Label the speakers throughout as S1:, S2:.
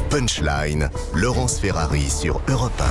S1: Punchline, Laurence Ferrari sur Europe 1.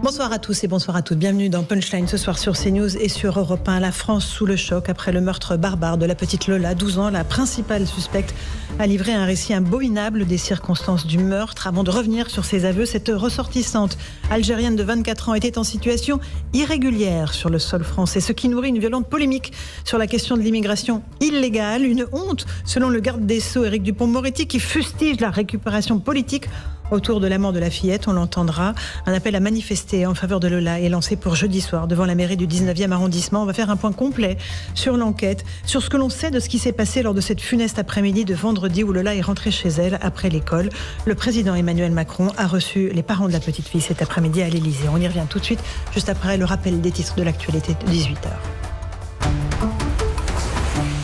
S2: Bonsoir à tous et bonsoir à toutes. Bienvenue dans Punchline ce soir sur CNews et sur Europe 1. La France sous le choc après le meurtre barbare de la petite Lola, 12 ans. La principale suspecte a livré un récit abominable des circonstances du meurtre. Avant de revenir sur ses aveux, cette ressortissante algérienne de 24 ans était en situation irrégulière sur le sol français, ce qui nourrit une violente polémique sur la question de l'immigration illégale. Une honte, selon le garde des Sceaux, Éric Dupond-Moretti, qui fustige la récupération politique autour de la mort de la fillette. On l'entendra. Un appel à manifester en faveur de Lola est lancé pour jeudi soir devant la mairie du 19e arrondissement. On va faire un point complet sur l'enquête, sur ce que l'on sait de ce qui s'est passé lors de cette funeste après-midi de vendredi où Lola est rentrée chez elle après l'école. Le président Emmanuel Macron a reçu les parents de la petite fille cet après-midi à l'Élysée. On y revient tout de suite, juste après le rappel des titres de l'actualité de 18h.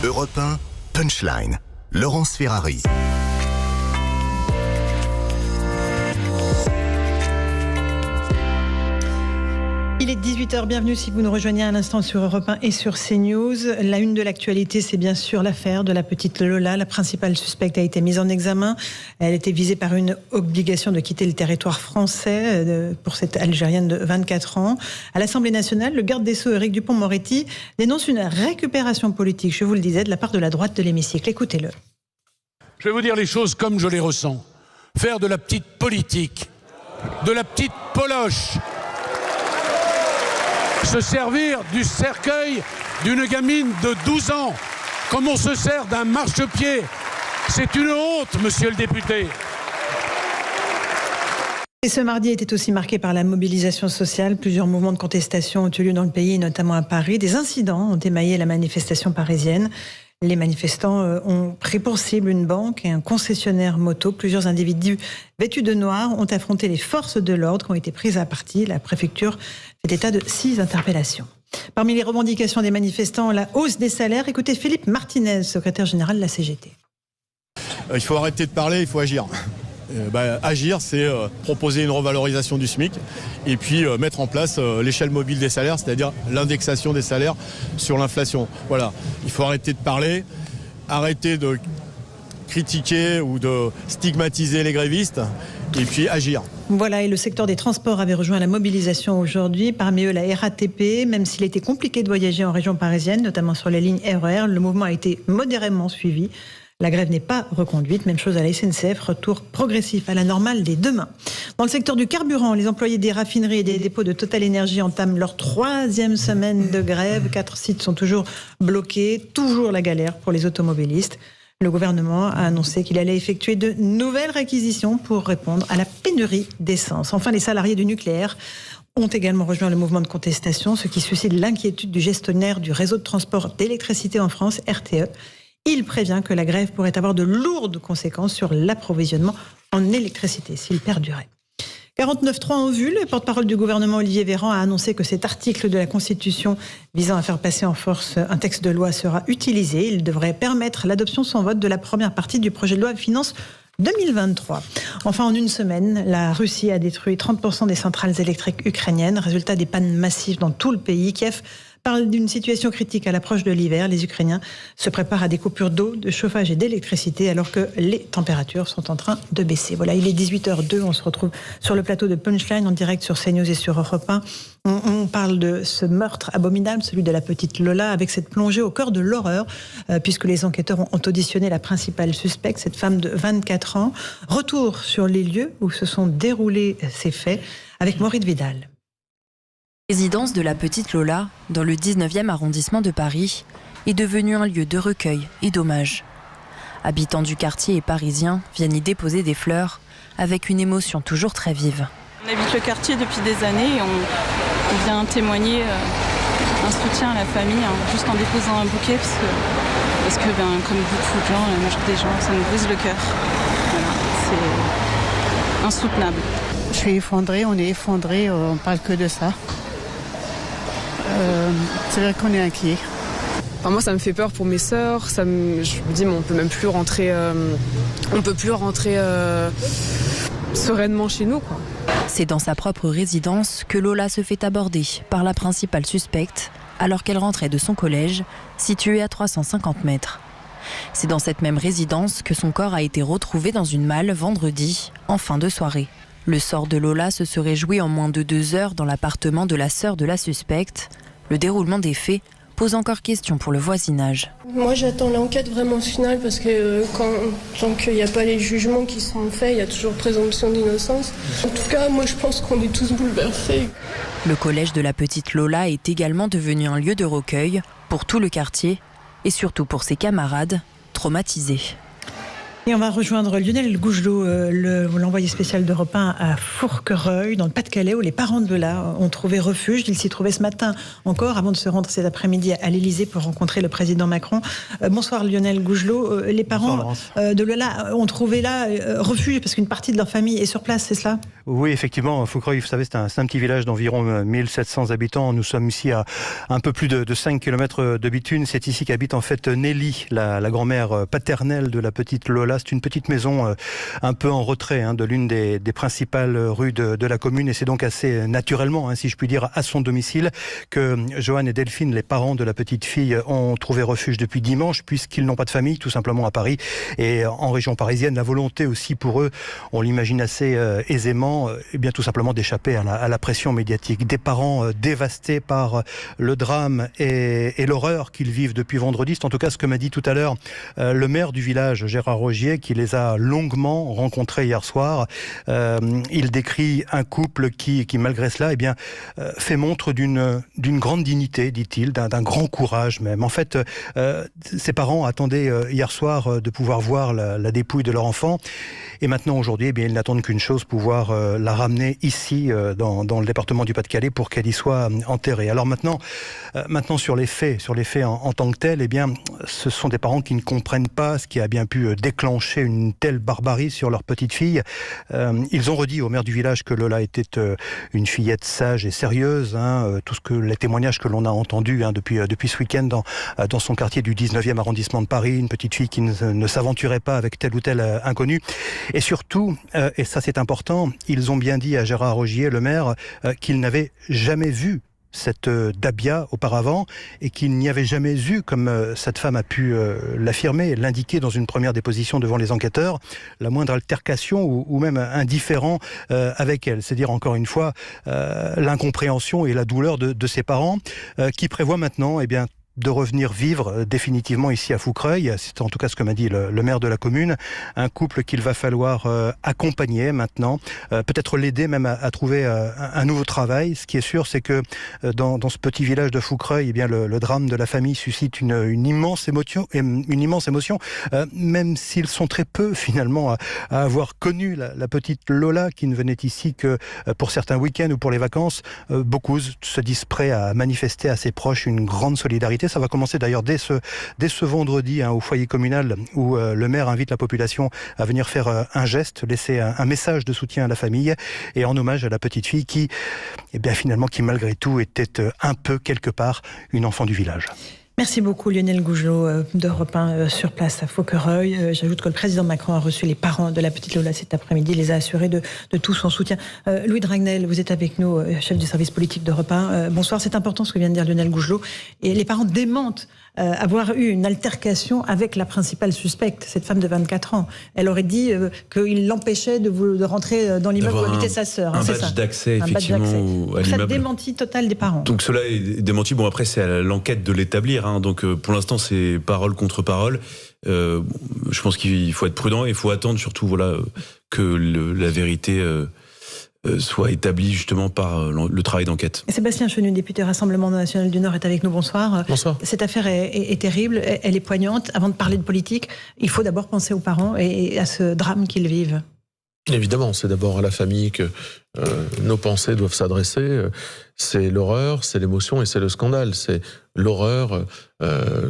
S1: Europe 1, Punchline, Laurence Ferrari.
S2: Il est 18h, bienvenue si vous nous rejoignez à l'instant sur Europe 1 et sur CNews. La une de l'actualité, c'est bien sûr l'affaire de la petite Lola. La principale suspecte a été mise en examen. Elle était visée par une obligation de quitter le territoire français pour cette Algérienne de 24 ans. À l'Assemblée nationale, le garde des Sceaux, Éric Dupond-Moretti, dénonce une récupération politique, je vous le disais, de la part de la droite de l'hémicycle. Écoutez-le.
S3: Je vais vous dire les choses comme je les ressens. Faire de la petite politique, de la petite poloche, se servir du cercueil d'une gamine de 12 ans, comme on se sert d'un marchepied. C'est une honte, monsieur le député.
S2: Et ce mardi était aussi marqué par la mobilisation sociale. Plusieurs mouvements de contestation ont eu lieu dans le pays, notamment à Paris. Des incidents ont émaillé la manifestation parisienne. Les manifestants ont pris pour cible une banque et un concessionnaire moto. Plusieurs individus vêtus de noir ont affronté les forces de l'ordre qui ont été prises à partie. La préfecture fait état de 6 interpellations. Parmi les revendications des manifestants, la hausse des salaires. Écoutez Philippe Martinez, secrétaire général de la CGT.
S4: Il faut arrêter de parler, il faut agir. Agir, c'est proposer une revalorisation du SMIC et puis mettre en place l'échelle mobile des salaires, c'est-à-dire l'indexation des salaires sur l'inflation. Voilà, il faut arrêter de parler, arrêter de critiquer ou de stigmatiser les grévistes et puis agir.
S2: Voilà, et le secteur des transports avait rejoint la mobilisation aujourd'hui. Parmi eux, la RATP, même s'il était compliqué de voyager en région parisienne, notamment sur les lignes RER, le mouvement a été modérément suivi. La grève n'est pas reconduite. Même chose à la SNCF, retour progressif à la normale dès demain. Dans le secteur du carburant, les employés des raffineries et des dépôts de Total Energy entament leur 3e semaine de grève. 4 sites sont toujours bloqués, toujours la galère pour les automobilistes. Le gouvernement a annoncé qu'il allait effectuer de nouvelles réquisitions pour répondre à la pénurie d'essence. Enfin, les salariés du nucléaire ont également rejoint le mouvement de contestation, ce qui suscite l'inquiétude du gestionnaire du réseau de transport d'électricité en France, RTE. Il prévient que la grève pourrait avoir de lourdes conséquences sur l'approvisionnement en électricité s'il perdurait. 49.3 en vue, le porte-parole du gouvernement Olivier Véran a annoncé que cet article de la Constitution visant à faire passer en force un texte de loi sera utilisé. Il devrait permettre l'adoption sans vote de la première partie du projet de loi de finances 2023. Enfin, en une semaine, la Russie a détruit 30% des centrales électriques ukrainiennes. Résultat des pannes massives dans tout le pays. Kiev parle d'une situation critique à l'approche de l'hiver. Les Ukrainiens se préparent à des coupures d'eau, de chauffage et d'électricité alors que les températures sont en train de baisser. Voilà, il est 18h02. On se retrouve sur le plateau de Punchline en direct sur CNews et sur Europe 1. On parle de ce meurtre abominable, celui de la petite Lola, avec cette plongée au cœur de l'horreur, puisque les enquêteurs ont auditionné la principale suspecte, cette femme de 24 ans. Retour sur les lieux où se sont déroulés ces faits avec Maureen Vidal.
S5: La résidence de la petite Lola, dans le 19e arrondissement de Paris, est devenue un lieu de recueil et d'hommage. Habitants du quartier et parisiens viennent y déposer des fleurs, avec une émotion toujours très vive.
S6: On habite le quartier depuis des années et on vient témoigner un soutien à la famille, juste en déposant un bouquet, parce que comme beaucoup de gens, la majorité des gens, ça nous brise le cœur. Voilà, c'est insoutenable.
S7: Je suis effondrée, on est effondrés, on parle que de ça. C'est vrai qu'on est inquiet.
S8: Enfin, moi, ça me fait peur pour mes sœurs. Je me dis, mais on peut même plus rentrer, sereinement chez nous, quoi.
S5: C'est dans sa propre résidence que Lola se fait aborder par la principale suspecte alors qu'elle rentrait de son collège, situé à 350 mètres. C'est dans cette même résidence que son corps a été retrouvé dans une malle vendredi, en fin de soirée. Le sort de Lola se serait joué en moins de 2 heures dans l'appartement de la sœur de la suspecte. Le déroulement des faits pose encore question pour le voisinage.
S9: Moi j'attends l'enquête vraiment finale parce que tant qu'il n'y a pas les jugements qui sont faits, il y a toujours présomption d'innocence. En tout cas, moi je pense qu'on est tous bouleversés.
S5: Le collège de la petite Lola est également devenu un lieu de recueil pour tout le quartier et surtout pour ses camarades traumatisés.
S2: Et on va rejoindre Lionel Gougelot, l'envoyé spécial d'Europe 1 à Fourquerolles, dans le Pas-de-Calais, où les parents de Lola ont trouvé refuge. Ils s'y trouvaient ce matin encore, avant de se rendre cet après-midi à l'Élysée pour rencontrer le président Macron. Bonsoir Lionel Gougelot. Les parents de Lola ont trouvé là refuge, parce qu'une partie de leur famille est sur place, c'est cela ?
S10: Oui, effectivement, Fourquerolles, vous savez, c'est un petit village d'environ 1700 habitants. Nous sommes ici à un peu plus de 5 km de Béthune. C'est ici qu'habite en fait Nelly, la grand-mère paternelle de la petite Lola. C'est une petite maison un peu en retrait de l'une des principales rues de la commune. Et c'est donc assez naturellement, si je puis dire, à son domicile que Johan et Delphine, les parents de la petite fille, ont trouvé refuge depuis dimanche, puisqu'ils n'ont pas de famille, tout simplement à Paris. Et en région parisienne, la volonté aussi pour eux, on l'imagine assez aisément, eh bien tout simplement d'échapper à la pression médiatique. Des parents dévastés par le drame et l'horreur qu'ils vivent depuis vendredi. C'est en tout cas ce que m'a dit tout à l'heure le maire du village, Gérard Rogier, qui les a longuement rencontrés hier soir. Il décrit un couple qui malgré cela, fait montre d'une grande dignité, dit-il, d'un grand courage même. En fait, ses parents attendaient hier soir de pouvoir voir la dépouille de leur enfant. Et maintenant, aujourd'hui, ils n'attendent qu'une chose, pouvoir la ramener ici, dans le département du Pas-de-Calais, pour qu'elle y soit enterrée. Alors maintenant sur les faits en tant que tels, ce sont des parents qui ne comprennent pas ce qui a bien pu déclencher une telle barbarie sur leur petite fille. Ils ont redit au maire du village que Lola était une fillette sage et sérieuse. Tout ce que les témoignages que l'on a entendus depuis ce week-end dans son quartier du 19e arrondissement de Paris, une petite fille qui ne s'aventurait pas avec tel ou tel inconnu. Et surtout, et ça c'est important, ils ont bien dit à Gérard Rogier, le maire, qu'ils n'avaient jamais vu cette Dabia auparavant et qu'il n'y avait jamais eu, comme cette femme a pu l'affirmer, l'indiquer dans une première déposition devant les enquêteurs, la moindre altercation ou même indifférent avec elle. C'est dire encore une fois l'incompréhension et la douleur de ses parents qui prévoient maintenant de revenir vivre définitivement ici à Fourquerolles. C'est en tout cas ce que m'a dit le maire de la commune. Un couple qu'il va falloir accompagner maintenant, peut-être l'aider même à trouver un nouveau travail. Ce qui est sûr, c'est que dans ce petit village de Fourquerolles, le drame de la famille suscite une immense émotion, même s'ils sont très peu finalement à avoir connu la petite Lola, qui ne venait ici que pour certains week-ends ou pour les vacances. Beaucoup se disent prêts à manifester à ses proches une grande solidarité. Ça va commencer d'ailleurs dès ce vendredi au foyer communal où le maire invite la population à venir faire un geste, laisser un message de soutien à la famille et en hommage à la petite fille qui malgré tout était un peu quelque part une enfant du village.
S2: Merci beaucoup Lionel Gougelot d'Europe 1 sur place à Fourquerolles. J'ajoute que le président Macron a reçu les parents de la petite Lola cet après-midi, les a assurés de tout son soutien. Louis Dragnel, vous êtes avec nous, chef du service politique d'Europe 1. Bonsoir, c'est important ce que vient de dire Lionel Gougelot. Et les parents démentent avoir eu une altercation avec la principale suspecte, cette femme de 24 ans. Elle aurait dit qu'il l'empêchait de rentrer dans l'immeuble où habitait sa sœur.
S11: Un badge d'accès, effectivement, à l'immeuble.
S2: Ça démentit total des parents.
S11: Donc cela est démenti. Bon, après, c'est à l'enquête de l'établir. Donc pour l'instant, c'est parole contre parole. Je pense qu'il faut être prudent et il faut attendre surtout que la vérité soit établie justement par le travail d'enquête.
S2: Sébastien Chenu, député Rassemblement national du Nord, est avec nous. Bonsoir.
S12: Bonsoir.
S2: Cette affaire est terrible, elle est poignante. Avant de parler de politique, il faut d'abord penser aux parents et à ce drame qu'ils vivent.
S12: Évidemment, c'est d'abord à la famille que nos pensées doivent s'adresser. C'est l'horreur, c'est l'émotion et c'est le scandale. C'est l'horreur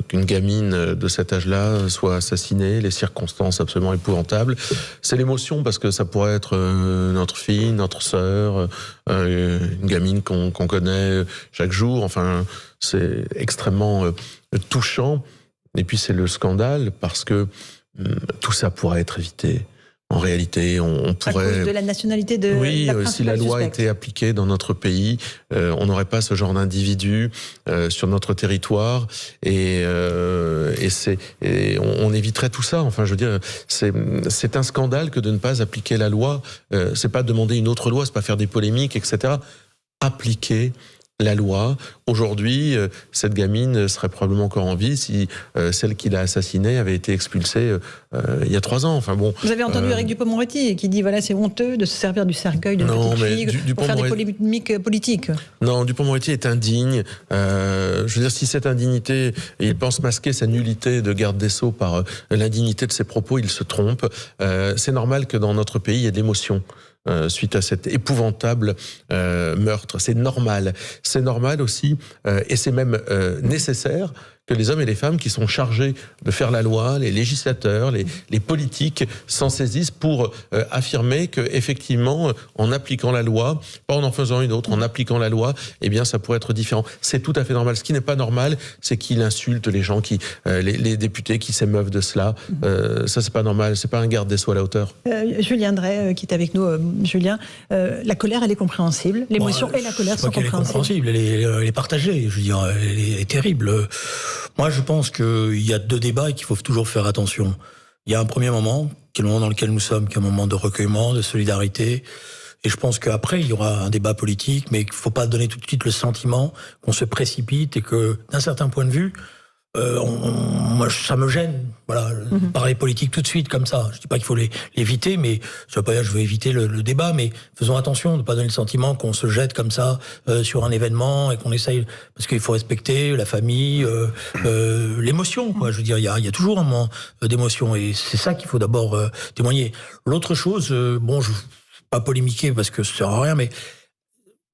S12: qu'une gamine de cet âge-là soit assassinée, les circonstances absolument épouvantables. C'est l'émotion parce que ça pourrait être notre fille, notre sœur, une gamine qu'on connaît chaque jour. Enfin, c'est extrêmement touchant. Et puis c'est le scandale parce que tout ça pourrait être évité. En réalité, on pourrait...
S2: À cause de la nationalité de
S12: oui,
S2: la
S12: si la loi
S2: suspecte.
S12: était appliquée dans notre pays, on n'aurait pas ce genre d'individus sur notre territoire et on éviterait tout ça. Enfin, je veux dire, c'est un scandale que de ne pas appliquer la loi. C'est pas demander une autre loi, c'est pas faire des polémiques, etc. Appliquer la loi. Aujourd'hui, cette gamine serait probablement encore en vie si celle qui l'a assassinée avait été expulsée il y a 3 ans. Enfin bon.
S2: Vous avez entendu Éric Dupond-Moretti qui dit voilà, c'est honteux de se servir du cercueil d'une petite fille pour faire des polémiques politiques.
S12: Non, Dupond-Moretti est indigne. Je veux dire, si cette indignité, il pense masquer sa nullité de garde des Sceaux par l'indignité de ses propos, il se trompe. C'est normal que dans notre pays, il y ait d'émotions. Suite à cet épouvantable meurtre. C'est normal. C'est normal aussi, et c'est même nécessaire, que les hommes et les femmes qui sont chargés de faire la loi, les législateurs, les politiques, s'en saisissent pour affirmer que effectivement, en appliquant la loi, pas en faisant une autre, en appliquant la loi, eh bien, ça pourrait être différent. C'est tout à fait normal. Ce qui n'est pas normal, c'est qu'il insulte les gens les députés qui s'émeuvent de cela. Ça, c'est pas normal. C'est pas un garde des Sceaux à la hauteur.
S2: Julien Drey, qui est avec nous. Julien, la colère, elle est compréhensible. L'émotion et la colère sont compréhensibles.
S13: Elle est partagée. Je veux dire, elle est terrible. Moi, je pense qu'il y a 2 débats et qu'il faut toujours faire attention. Il y a un premier moment, qui est le moment dans lequel nous sommes, qui est un moment de recueillement, de solidarité. Et je pense qu'après, il y aura un débat politique, mais qu'il ne faut pas donner tout de suite le sentiment qu'on se précipite et que, d'un certain point de vue, moi, ça me gêne, voilà, parler politique tout de suite comme ça. Je dis pas qu'il faut l'éviter, mais ça veut pas dire que je veux éviter le débat, mais faisons attention de ne pas donner le sentiment qu'on se jette comme ça sur un événement et qu'on essaye, parce qu'il faut respecter la famille, l'émotion, quoi. Je veux dire, il y a toujours un moment d'émotion et c'est ça qu'il faut d'abord témoigner. L'autre chose, bon, je ne vais pas polémiquer parce que ça sert à rien, mais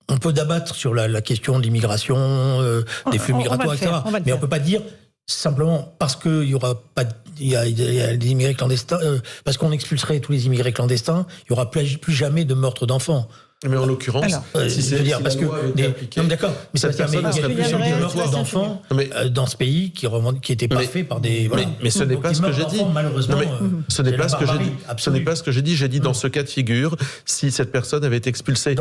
S13: on peut débattre sur la question de l'immigration, des flux migratoires, etc. Mais on peut pas dire simplement parce qu'il y aura pas, il y a des immigrés clandestins, parce qu'on expulserait tous les immigrés clandestins, il y aura plus jamais de meurtres d'enfants.
S12: Mais en l'occurrence,
S13: si c'est dire parce que non, d'accord, mais ça permet il y a plusieurs meurtres d'enfants dans ce pays qui étaient pas faits par des
S12: mais ce n'est pas ce que j'ai dit.
S13: Malheureusement,
S12: ce n'est pas ce que j'ai dit. Ce n'est pas ce que j'ai dit. J'ai dit dans ce cas de figure, si cette personne avait été expulsée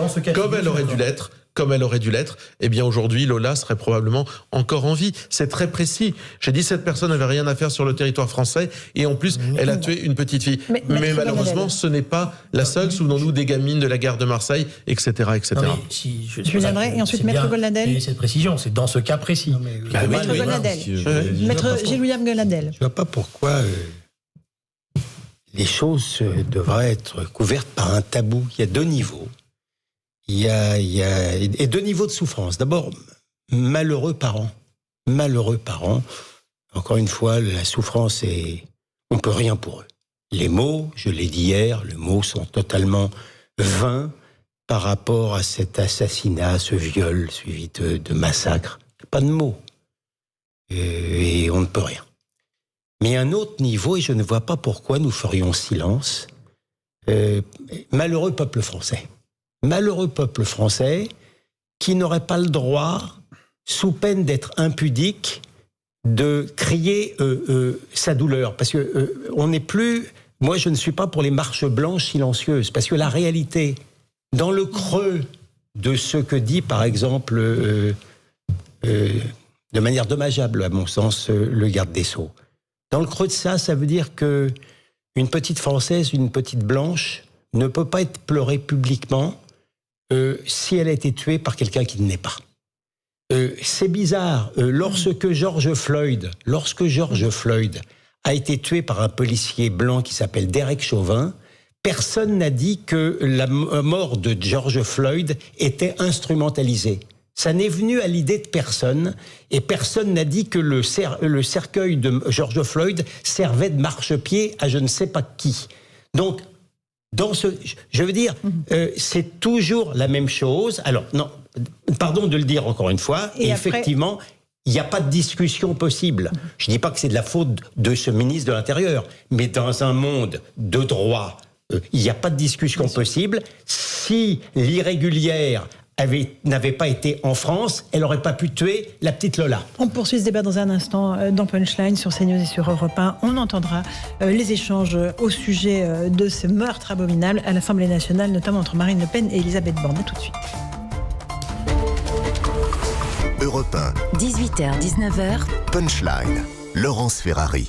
S12: comme elle aurait dû l'être, eh bien aujourd'hui Lola serait probablement encore en vie. C'est très précis. J'ai dit cette personne n'avait rien à faire sur le territoire français et en plus elle a tué une petite fille. Mais malheureusement ce n'est pas la seule. Souvenons-nous des gamines de la gare de Marseille, etc., etc.
S2: Non, je viendrai et ensuite Maître Goldnadel.
S13: Cette précision, c'est dans ce cas précis.
S2: Maître Goldnadel. Maître Gilles-William Goldnadel.
S14: Je ne vois pas pourquoi les choses devraient être couvertes par un tabou. Il y a 2 niveaux. Il y a 2 niveaux de souffrance. D'abord, malheureux parents. Encore une fois, la souffrance on peut rien pour eux. Les mots, je l'ai dit hier, les mots sont totalement vains par rapport à cet assassinat, ce viol suivi de massacre. Pas de mots. Et on ne peut rien. Mais un autre niveau, et je ne vois pas pourquoi nous ferions silence, malheureux peuple français. Malheureux peuple français qui n'aurait pas le droit, sous peine d'être impudique, de crier sa douleur. Parce que on n'est plus... Moi, je ne suis pas pour les marches blanches silencieuses, parce que la réalité, dans le creux de ce que dit, par exemple, de manière dommageable, à mon sens, le garde des Sceaux, dans le creux de ça, ça veut dire que une petite Française, une petite Blanche, ne peut pas être pleurée publiquement si elle a été tuée par quelqu'un qui ne l'est pas. C'est bizarre. Lorsque George Floyd a été tué par un policier blanc qui s'appelle Derek Chauvin, personne n'a dit que la mort de George Floyd était instrumentalisée. Ça n'est venu à l'idée de personne, et personne n'a dit que le cercueil de George Floyd servait de marchepied à je ne sais pas qui. Donc, je veux dire, c'est toujours la même chose. Alors, non, pardon de le dire encore une fois, et effectivement, il n'y a pas de discussion possible. Je ne dis pas que c'est de la faute de ce ministre de l'Intérieur, mais dans un monde de droit, il n'y a pas de discussion possible. Si l'irrégulière n'avait pas été en France, elle n'aurait pas pu tuer la petite Lola.
S2: On poursuit ce débat dans un instant dans Punchline sur CNews et sur Europe 1. On entendra les échanges au sujet de ce meurtre abominable à l'Assemblée nationale, notamment entre Marine Le Pen et Elisabeth Borne. À tout de suite.
S1: Europe 1.
S15: 18h-19h.
S1: Punchline. Laurence Ferrari.